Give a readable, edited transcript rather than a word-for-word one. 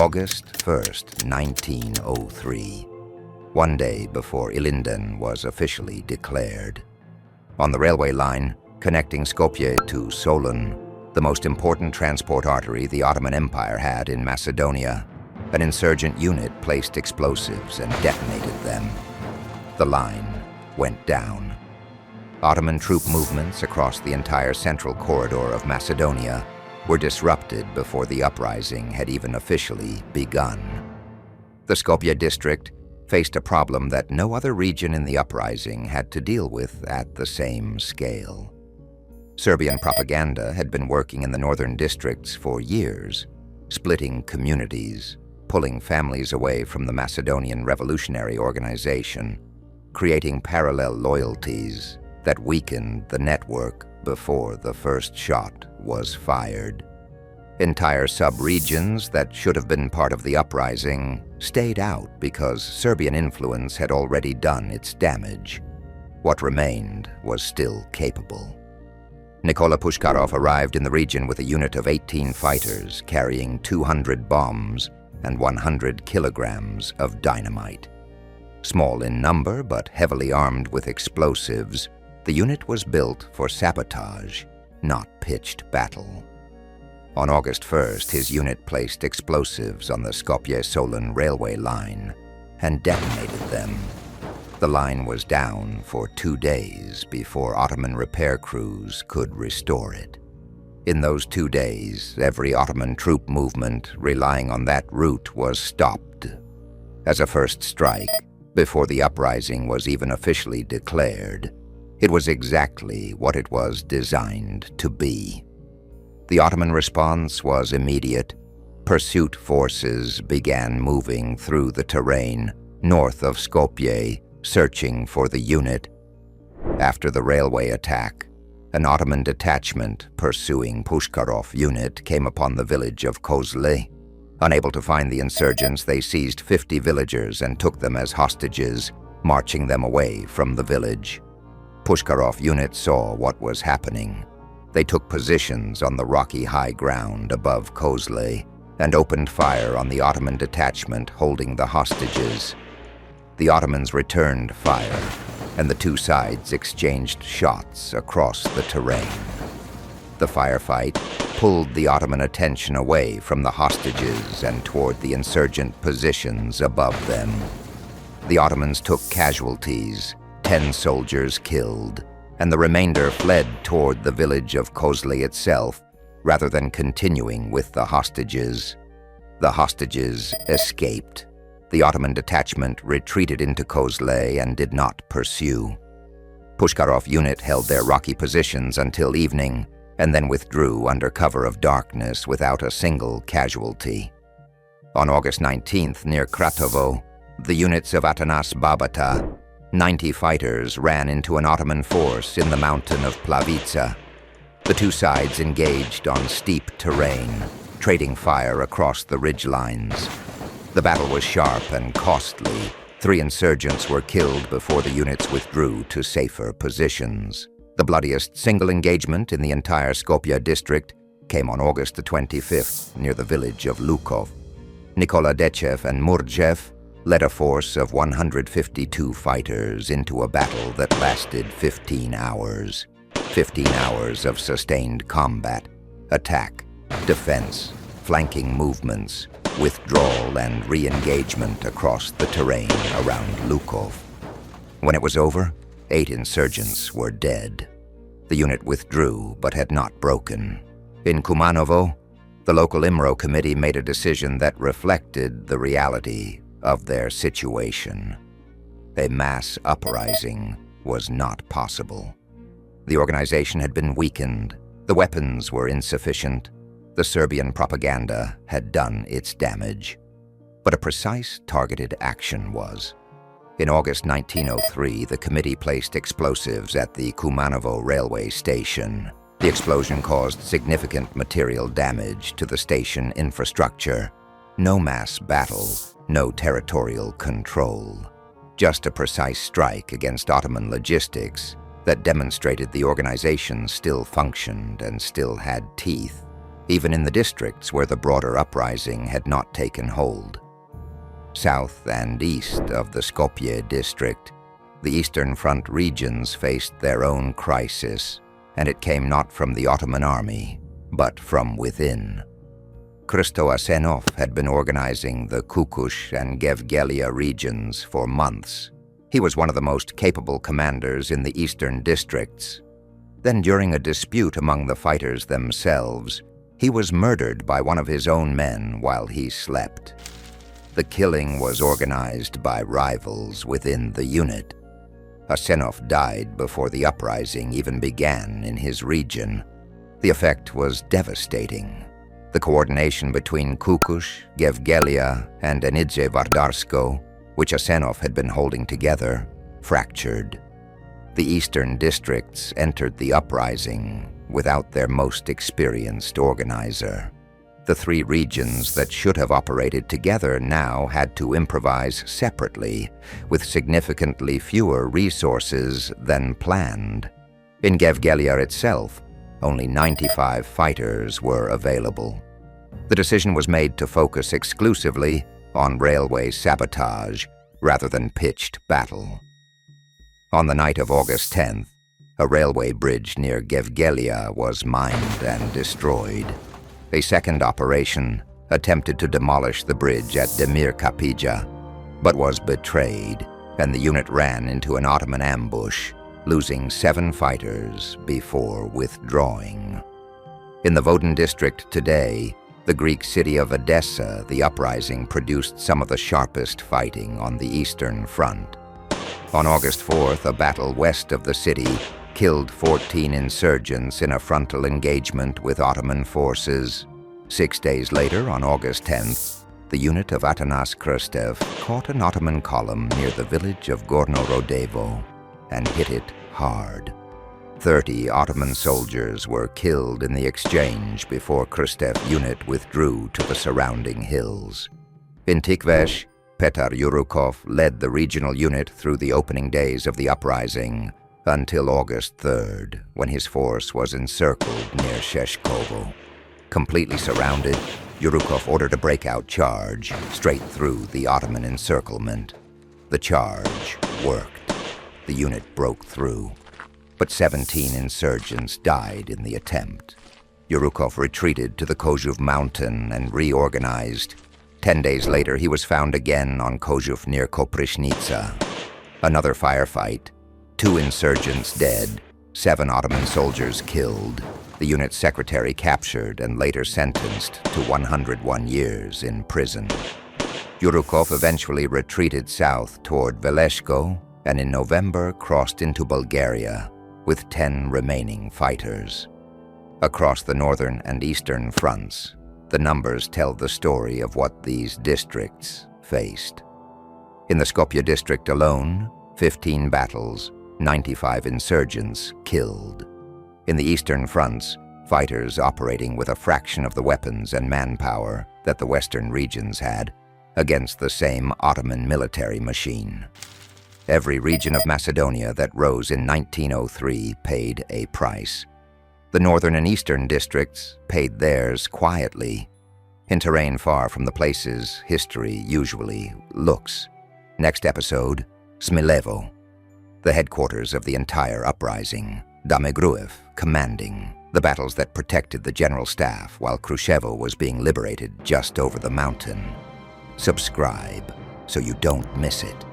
August 1st, 1903, one day before Ilinden was officially declared. On the railway line connecting Skopje to Solun, the most important transport artery the Ottoman Empire had in Macedonia, an insurgent unit placed explosives and detonated them. The line went down. Ottoman troop movements across the entire central corridor of Macedonia were disrupted before the uprising had even officially begun. The Skopje District faced a problem that no other region in the uprising had to deal with at the same scale. Serbian propaganda had been working in the northern districts for years, splitting communities, pulling families away from the Macedonian Revolutionary Organization, creating parallel loyalties that weakened the network before the first shot was fired. Entire sub-regions that should have been part of the uprising stayed out because Serbian influence had already done its damage. What remained was still capable. Nikola Pushkarov arrived in the region with a unit of 18 fighters carrying 200 bombs and 100 kilograms of dynamite. Small in number but heavily armed with explosives, the unit was built for sabotage, not pitched battle. On August 1st, his unit placed explosives on the Skopje-Solun railway line and detonated them. The line was down for 2 days before Ottoman repair crews could restore it. In those 2 days, every Ottoman troop movement relying on that route was stopped. As a first strike, before the uprising was even officially declared, it was exactly what it was designed to be. The Ottoman response was immediate. Pursuit forces began moving through the terrain north of Skopje, searching for the unit. After the railway attack, an Ottoman detachment pursuing Pushkarov unit came upon the village of Kozle. Unable to find the insurgents, they seized 50 villagers and took them as hostages, marching them away from the village. Pushkarov unit saw what was happening. They took positions on the rocky high ground above Kozle and opened fire on the Ottoman detachment holding the hostages. The Ottomans returned fire, and the two sides exchanged shots across the terrain. The firefight pulled the Ottoman attention away from the hostages and toward the insurgent positions above them. The Ottomans took casualties, 10 soldiers killed, and the remainder fled toward the village of Kozle itself, rather than continuing with the hostages. The hostages escaped. The Ottoman detachment retreated into Kozle and did not pursue. Pushkarov unit held their rocky positions until evening, and then withdrew under cover of darkness without a single casualty. On August 19th, near Kratovo, the units of Atanas Babata, 90 fighters ran into an Ottoman force in the mountain of Plavica. The two sides engaged on steep terrain, trading fire across the ridgelines. The battle was sharp and costly. 3 insurgents were killed before the units withdrew to safer positions. The bloodiest single engagement in the entire Skopje district came on August the 25th near the village of Lukovo. Nikola Dechev and Murdjev led a force of 152 fighters into a battle that lasted 15 hours. 15 hours of sustained combat, attack, defense, flanking movements, withdrawal and re-engagement across the terrain around Lukovo. When it was over, 8 insurgents were dead. The unit withdrew but had not broken. In Kumanovo, the local IMRO committee made a decision that reflected the reality of their situation. A mass uprising was not possible. The organization had been weakened, the weapons were insufficient, the Serbian propaganda had done its damage. But a precise, targeted action was. In August 1903, the committee placed explosives at the Kumanovo railway station. The explosion caused significant material damage to the station infrastructure. No mass battle, no territorial control. Just a precise strike against Ottoman logistics that demonstrated the organization still functioned and still had teeth, even in the districts where the broader uprising had not taken hold. South and east of the Skopje District, the Eastern Front regions faced their own crisis, and it came not from the Ottoman army, but from within. Hristo Asenov had been organizing the Kukush and Gevgelija regions for months. He was one of the most capable commanders in the eastern districts. Then, during a dispute among the fighters themselves, he was murdered by one of his own men while he slept. The killing was organized by rivals within the unit. Asenov died before the uprising even began in his region. The effect was devastating. The coordination between Kukush, Gevgelija, and Enidze Vardarsko, which Asenov had been holding together, fractured. The eastern districts entered the uprising without their most experienced organizer. The three regions that should have operated together now had to improvise separately, with significantly fewer resources than planned. In Gevgelija itself, only 95 fighters were available. The decision was made to focus exclusively on railway sabotage rather than pitched battle. On the night of August 10th, a railway bridge near Gevgelija was mined and destroyed. A second operation attempted to demolish the bridge at Demir Kapija, but was betrayed, and the unit ran into an Ottoman ambush, losing 7 fighters before withdrawing. In the Voden district today, the Greek city of Edessa, the uprising produced some of the sharpest fighting on the Eastern Front. On August 4th, a battle west of the city killed 14 insurgents in a frontal engagement with Ottoman forces. 6 days later, on August 10th, the unit of Atanas Krstev caught an Ottoman column near the village of Gorno Rodevo and hit it hard. 30 Ottoman soldiers were killed in the exchange before Krstev's unit withdrew to the surrounding hills. In Tikvesh, Petar Yurukov led the regional unit through the opening days of the uprising until August 3rd, when his force was encircled near Sheshkovo. Completely surrounded, Yurukov ordered a breakout charge straight through the Ottoman encirclement. The charge worked. The unit broke through, but 17 insurgents died in the attempt. Yurukov retreated to the Kozhuv mountain and reorganized. 10 days later, he was found again on Kozhuv near Koprishnica. Another firefight, 2 insurgents dead, 7 Ottoman soldiers killed, the unit's secretary captured and later sentenced to 101 years in prison. Yurukov eventually retreated south toward Veleshko and in November crossed into Bulgaria with 10 remaining fighters. Across the northern and eastern fronts, the numbers tell the story of what these districts faced. In the Skopje district alone, 15 battles, 95 insurgents killed. In the eastern fronts, fighters operating with a fraction of the weapons and manpower that the western regions had against the same Ottoman military machine. Every region of Macedonia that rose in 1903 paid a price. The northern and eastern districts paid theirs quietly, in terrain far from the places history usually looks. Next episode, Smilevo, the headquarters of the entire uprising, Damegruev commanding, the battles that protected the general staff while Khrushchevo was being liberated just over the mountain. Subscribe so you don't miss it.